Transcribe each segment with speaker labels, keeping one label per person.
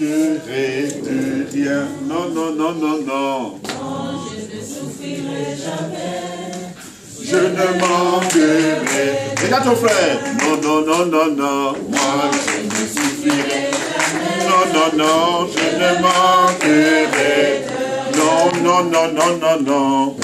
Speaker 1: de rien. Non, non, non, non, non.
Speaker 2: Non, je ne souffrirai jamais.
Speaker 1: Je ne manquerai. Regarde ton frère. Non, non, non, non, non. Moi,
Speaker 2: Je ne souffrirai jamais.
Speaker 1: non, non, non, je ne manquerai. Non, non, non, non, non, non.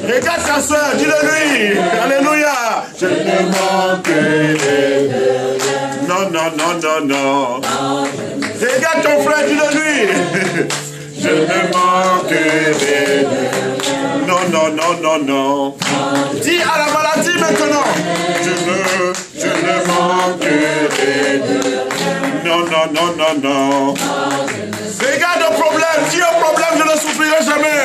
Speaker 1: Regarde ta soeur, dis-le-lui. Alléluia. Je ne manquerai. Non, non, non, non, non. Regarde ton frère, dis-le-lui. Je ne manquerai. Non, non, non, non, non. Dis à la maladie maintenant. Je ne manquerai. Non, non, non, non, non. Regarde le problème. Dis au problème, je ne souffrirai jamais.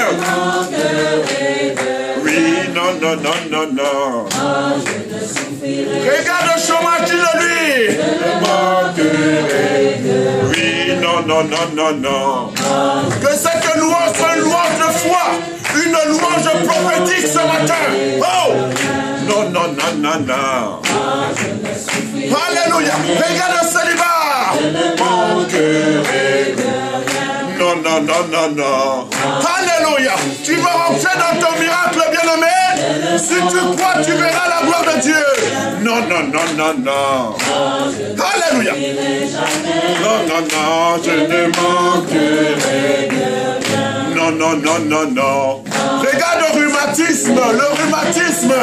Speaker 1: Oui, non, non, non, non, non. Regarde le chômage, dis-le-lui. Je ne manquerai. Oui, non, non, non, non, non. Que cette louange soit une louange de foi. Une louange prophétique ce matin. Oh! Non, non, non, non, non. Alléluia. Regarde le célibat. Je ne manquerai. Non, non, non, non, non. Alléluia. Tu vas rentrer dans ton miracle, bien-aimé. Si tu crois, tu verras la gloire de Dieu. Non, non, non, non, non. Alléluia. Non, non, non, je ne manquerai. Non, non, non, non, non. Regarde le rhumatisme, le rhumatisme.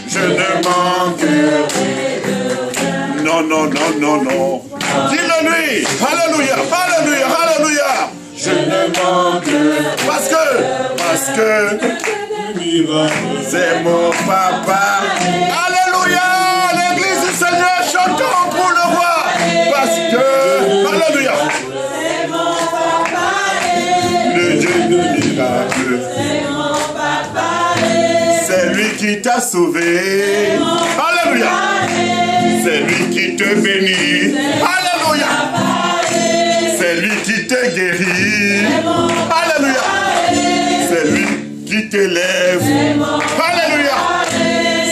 Speaker 1: Je ne manquerai. Non, non, non, non, non. Dis-le-lui. Alléluia, alléluia, alléluia. Je ne manquerai. Parce que c'est mon papa. Alléluia. L'église du Seigneur, chantons pour le roi. Parce que, alléluia.
Speaker 2: C'est mon papa.
Speaker 1: Le Dieu de miracle.
Speaker 2: C'est mon papa.
Speaker 1: C'est lui qui t'a sauvé. Alléluia. C'est lui qui te bénit. Alléluia. C'est lui qui te guérit. Alléluia. C'est lui qui t'élève. Alléluia.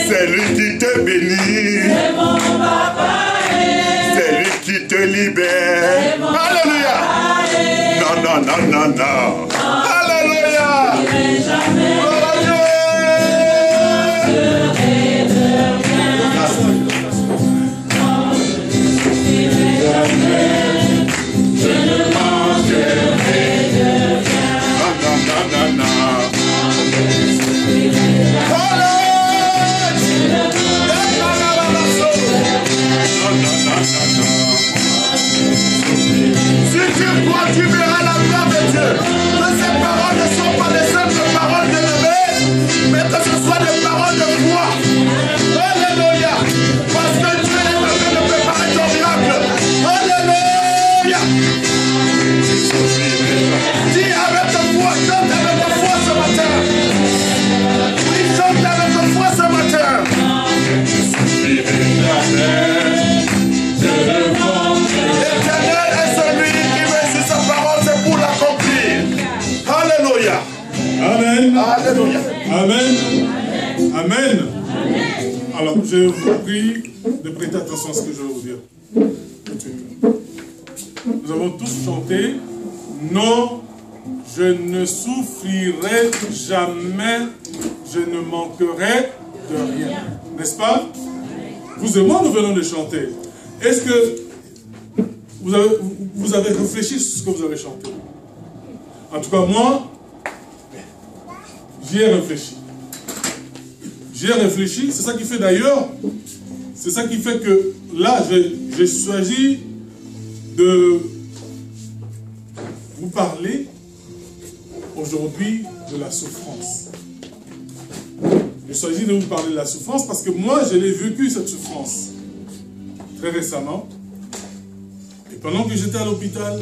Speaker 1: C'est lui qui te bénit. C'est lui qui te libère. Alléluia. Non, non, non, non, non. Alléluia. Gloire à Dieu. Si tu crois, tu verras la gloire de Dieu. Que ces paroles ne sont pas des simples paroles d'élevée, mais que ce soit des paroles de foi. Alléluia. Parce que Dieu est en train de préparer ton miracle. Alléluia. Dis avec ta foi, chante avec ta foi ce matin. Oui, chante avec ta foi ce matin. Je souffrirai jamais. L'éternel est celui qui veut sur sa parole, c'est pour l'accomplir. Alléluia.
Speaker 3: Amen.
Speaker 1: Alléluia.
Speaker 3: Amen. Amen. Alors, je vous prie de prêter attention à ce que je vais vous dire. Tout de suite. Nous avons tous chanté « Non, je ne souffrirai jamais, je ne manquerai de rien. » N'est-ce pas? Vous et moi, nous venons de chanter. Est-ce que vous avez réfléchi sur ce que vous avez chanté? En tout cas, moi, j'y ai réfléchi. J'y ai réfléchi, c'est ça qui fait d'ailleurs, c'est ça qui fait que là, j'ai choisi de vous parler aujourd'hui de la souffrance. J'ai choisi de vous parler de la souffrance parce que moi, je l'ai vécu, cette souffrance, très récemment. Et pendant que j'étais à l'hôpital,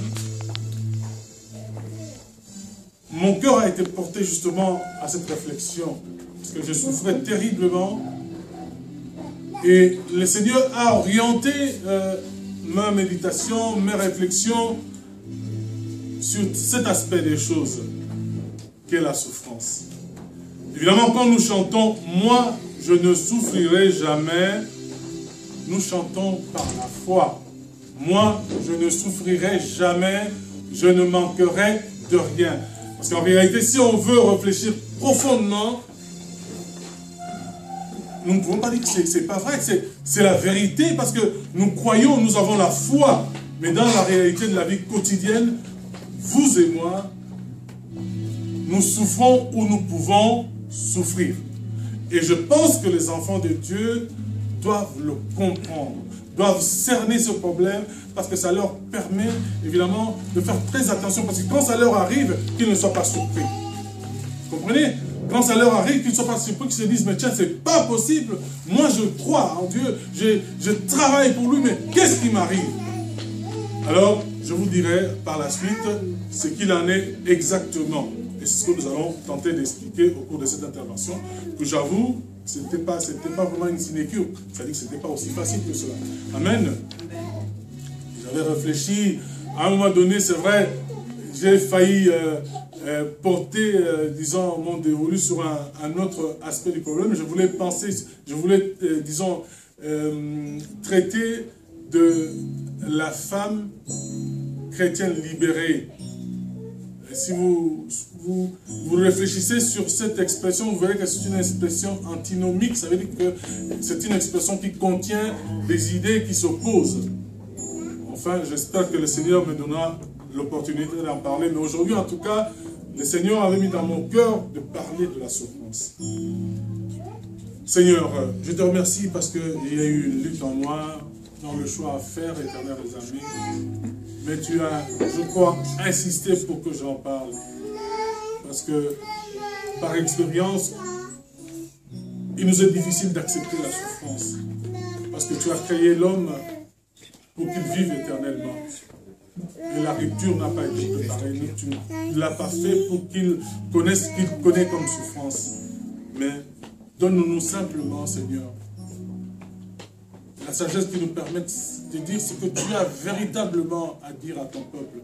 Speaker 3: mon cœur a été porté justement à cette réflexion. Parce que je souffrais terriblement. Et le Seigneur a orienté ma méditation, mes réflexions sur cet aspect des choses qu'est la souffrance. Évidemment, quand nous chantons « Moi, je ne souffrirai jamais », nous chantons par la foi. Moi, je ne souffrirai jamais je ne manquerai de rien. Parce qu'en réalité, si on veut réfléchir profondément, nous ne pouvons pas dire que ce n'est pas vrai, c'est la vérité, parce que nous croyons, nous avons la foi. Mais dans la réalité de la vie quotidienne, vous et moi, nous souffrons où nous pouvons souffrir. Et je pense que les enfants de Dieu doivent le comprendre, doivent cerner ce problème, parce que ça leur permet, évidemment, de faire très attention, parce que quand ça leur arrive, qu'ils ne soient pas surpris. Vous comprenez? Quand ça leur arrive, qu'ils ne soient pas surpris, qu'ils se disent, mais tiens, c'est pas possible, moi je crois en Dieu, je travaille pour lui, mais qu'est-ce qui m'arrive? Alors, je vous dirai par la suite ce qu'il en est exactement. Et c'est ce que nous allons tenter d'expliquer au cours de cette intervention, que j'avoue, ce n'était pas vraiment une sinécure. C'est-à-dire que ce n'était pas aussi facile que cela. Amen. J'avais réfléchi, à un moment donné, c'est vrai, j'ai failli porter, disons, mon dévolu sur un autre aspect du problème. Je voulais penser, disons, traiter de la femme chrétienne libérée. Et si vous réfléchissez sur cette expression, vous verrez que c'est une expression antinomique. Ça veut dire que c'est une expression qui contient des idées qui s'opposent. Enfin, j'espère que le Seigneur me donnera l'opportunité d'en parler. Mais aujourd'hui, en tout cas, le Seigneur avait mis dans mon cœur de parler de la souffrance. Seigneur, je te remercie parce qu'il y a eu une lutte en moi, dans le choix à faire, Éternel des armées. Mais tu as, je crois, insisté pour que j'en parle. Parce que, par expérience, il nous est difficile d'accepter la souffrance. Parce que tu as créé l'homme pour qu'il vive éternellement. Et la rupture n'a pas été préparée. Tu ne l'as pas fait pour qu'il connaisse ce qu'il connaît comme souffrance. Mais donne-nous simplement, Seigneur, la sagesse qui nous permette de dire ce que tu as véritablement à dire à ton peuple.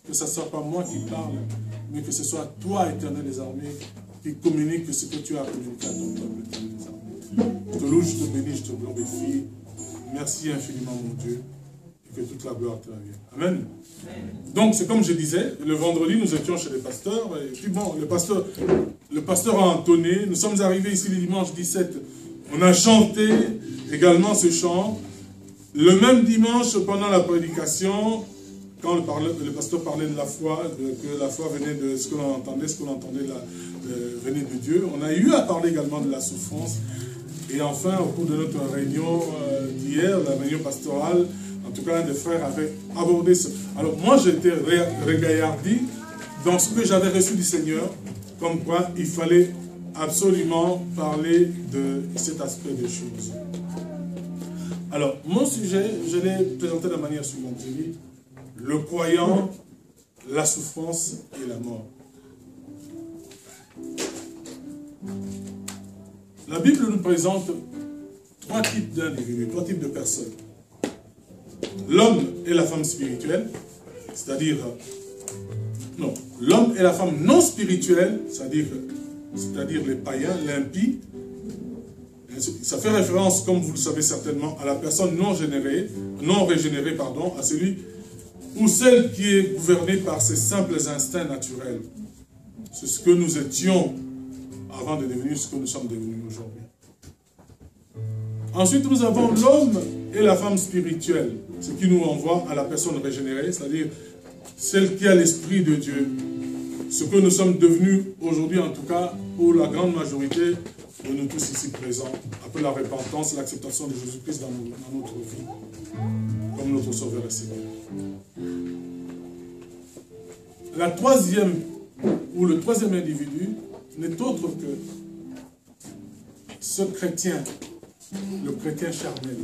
Speaker 3: Que ce ne soit pas moi qui parle, mais que ce soit toi, Éternel des armées, qui communique ce que tu as communiqué à ton peuple, Éternel des armées. Je te loue, je te bénis, je te glorifie. Merci infiniment, mon Dieu, et que toute la gloire te revienne. Amen. Donc, c'est comme je disais, le vendredi, nous étions chez les pasteurs, et puis bon, le pasteur a entonné. Nous sommes arrivés ici le dimanche 17. On a chanté également ce chant. Le même dimanche, pendant la prédication, quand le pasteur parlait de la foi, que la foi venait de ce que l'on entendait, venait de Dieu, on a eu à parler également de la souffrance. Et enfin, au cours de notre réunion d'hier, la réunion pastorale, en tout cas, un des frères avait abordé ça. Alors moi, j'étais regaillardi dans ce que j'avais reçu du Seigneur, comme quoi il fallait absolument parler de cet aspect des choses. Alors, mon sujet, je l'ai présenté de la manière suivante. J'ai dit, le croyant, la souffrance et la mort. La Bible nous présente trois types d'individus, trois types de personnes. L'homme et la femme spirituelle, c'est-à-dire, non, l'homme et la femme non spirituelle, c'est-à-dire les païens, l'impie. Ça fait référence, comme vous le savez certainement, à la personne non régénérée, à celui ou celle qui est gouvernée par ses simples instincts naturels. C'est ce que nous étions avant de devenir ce que nous sommes devenus aujourd'hui. Ensuite, nous avons l'homme et la femme spirituelle, ce qui nous renvoie à la personne régénérée, c'est-à-dire celle qui a l'Esprit de Dieu. Ce que nous sommes devenus aujourd'hui, en tout cas, pour la grande majorité de nous tous ici présents, après la repentance et l'acceptation de Jésus-Christ dans notre vie, comme notre Sauveur et Seigneur. La troisième, ou le troisième individu, n'est autre que ce chrétien, le chrétien charnel,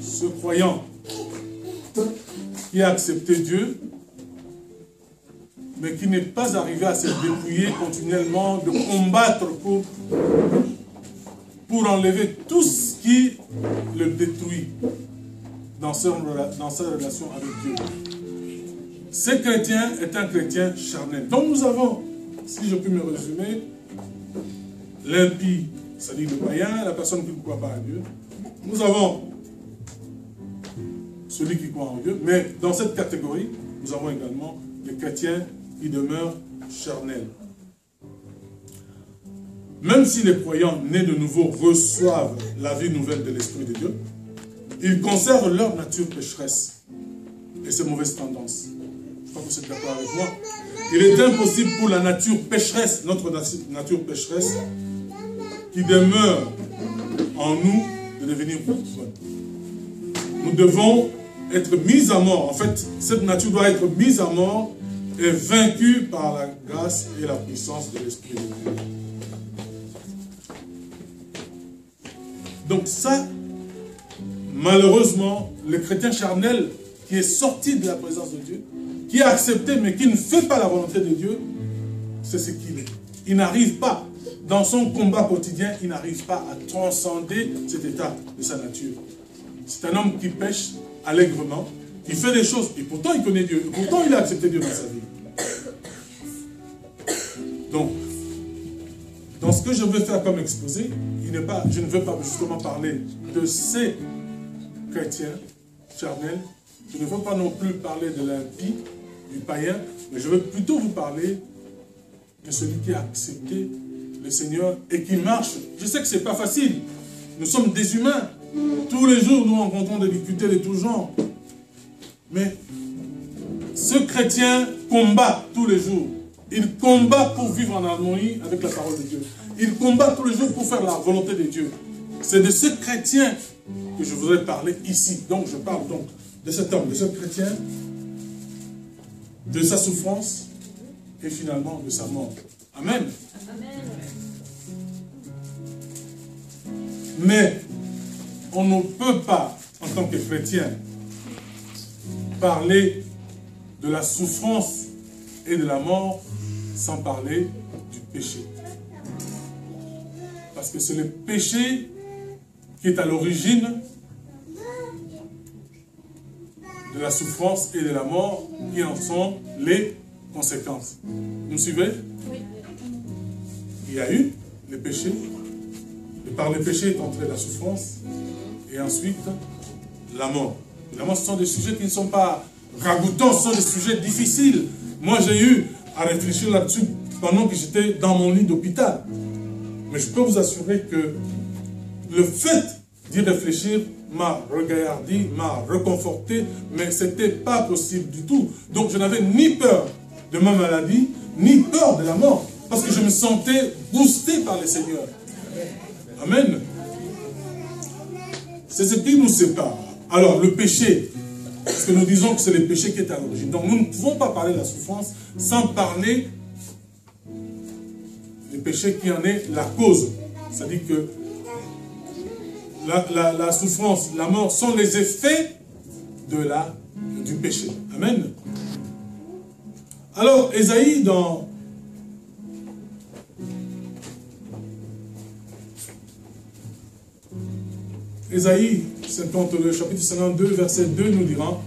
Speaker 3: ce croyant qui a accepté Dieu, mais qui n'est pas arrivé à se dépouiller continuellement, de combattre pour enlever tout ce qui le détruit dans sa relation avec Dieu. Ce chrétien est un chrétien charnel. Donc nous avons, si je puis me résumer, l'impie, c'est-à-dire le païen, la personne qui ne croit pas à Dieu. Nous avons celui qui croit en Dieu, mais dans cette catégorie, nous avons également les chrétiens qui demeurent charnels. Même si les croyants nés de nouveau reçoivent la vie nouvelle de l'Esprit de Dieu, ils conservent leur nature pécheresse et ses mauvaises tendances. Je crois que vous êtes d'accord avec moi. Il est impossible pour la nature pécheresse, notre nature pécheresse, qui demeure en nous, de devenir bonne. Nous devons être mis à mort. En fait, cette nature doit être mise à mort et vaincue par la grâce et la puissance de l'Esprit de Dieu. Donc ça, malheureusement, le chrétien charnel qui est sorti de la présence de Dieu, qui a accepté mais qui ne fait pas la volonté de Dieu, c'est ce qu'il est. Il n'arrive pas, dans son combat quotidien, il n'arrive pas à transcender cet état de sa nature. C'est un homme qui pêche allègrement, qui fait des choses, et pourtant il connaît Dieu, et pourtant il a accepté Dieu dans sa vie. Donc, dans ce que je veux faire comme exposé, je ne veux pas justement parler de ces chrétiens charnels, je ne veux pas non plus parler de l'impie, du païen, mais je veux plutôt vous parler de celui qui a accepté le Seigneur et qui marche. Je sais que ce n'est pas facile, nous sommes des humains, tous les jours nous rencontrons des difficultés de tous genres, mais ce chrétien combat tous les jours. Il combat pour vivre en harmonie avec la parole de Dieu. Il combat tous les jours pour faire la volonté de Dieu. C'est de ce chrétien que je voudrais parler ici. Donc je parle donc de cet homme, de ce chrétien, de sa souffrance et finalement de sa mort. Amen. Amen. Mais on ne peut pas, en tant que chrétien, parler de la souffrance et de la mort sans parler du péché. Parce que c'est le péché qui est à l'origine de la souffrance et de la mort qui en sont les conséquences. Vous me suivez? Oui. Il y a eu le péché, et par le péché est entrée la souffrance, et ensuite la mort. Évidemment, ce sont des sujets qui ne sont pas ragoûtants, ce sont des sujets difficiles. Moi, j'ai eu à réfléchir là-dessus pendant que j'étais dans mon lit d'hôpital. Mais je peux vous assurer que le fait d'y réfléchir m'a regardé, m'a reconforté, mais ce n'était pas possible du tout. Donc je n'avais ni peur de ma maladie, ni peur de la mort, parce que je me sentais boosté par le Seigneur. Amen. C'est ce qui nous sépare. Alors le péché, parce que nous disons que c'est le péché qui est à l'origine. Donc nous ne pouvons pas parler de la souffrance sans parler du péché qui en est la cause. C'est-à-dire que la souffrance, la mort sont les effets du péché. Amen. Alors, Ésaïe, dans Ésaïe 52, chapitre 52, verset 2, nous dira: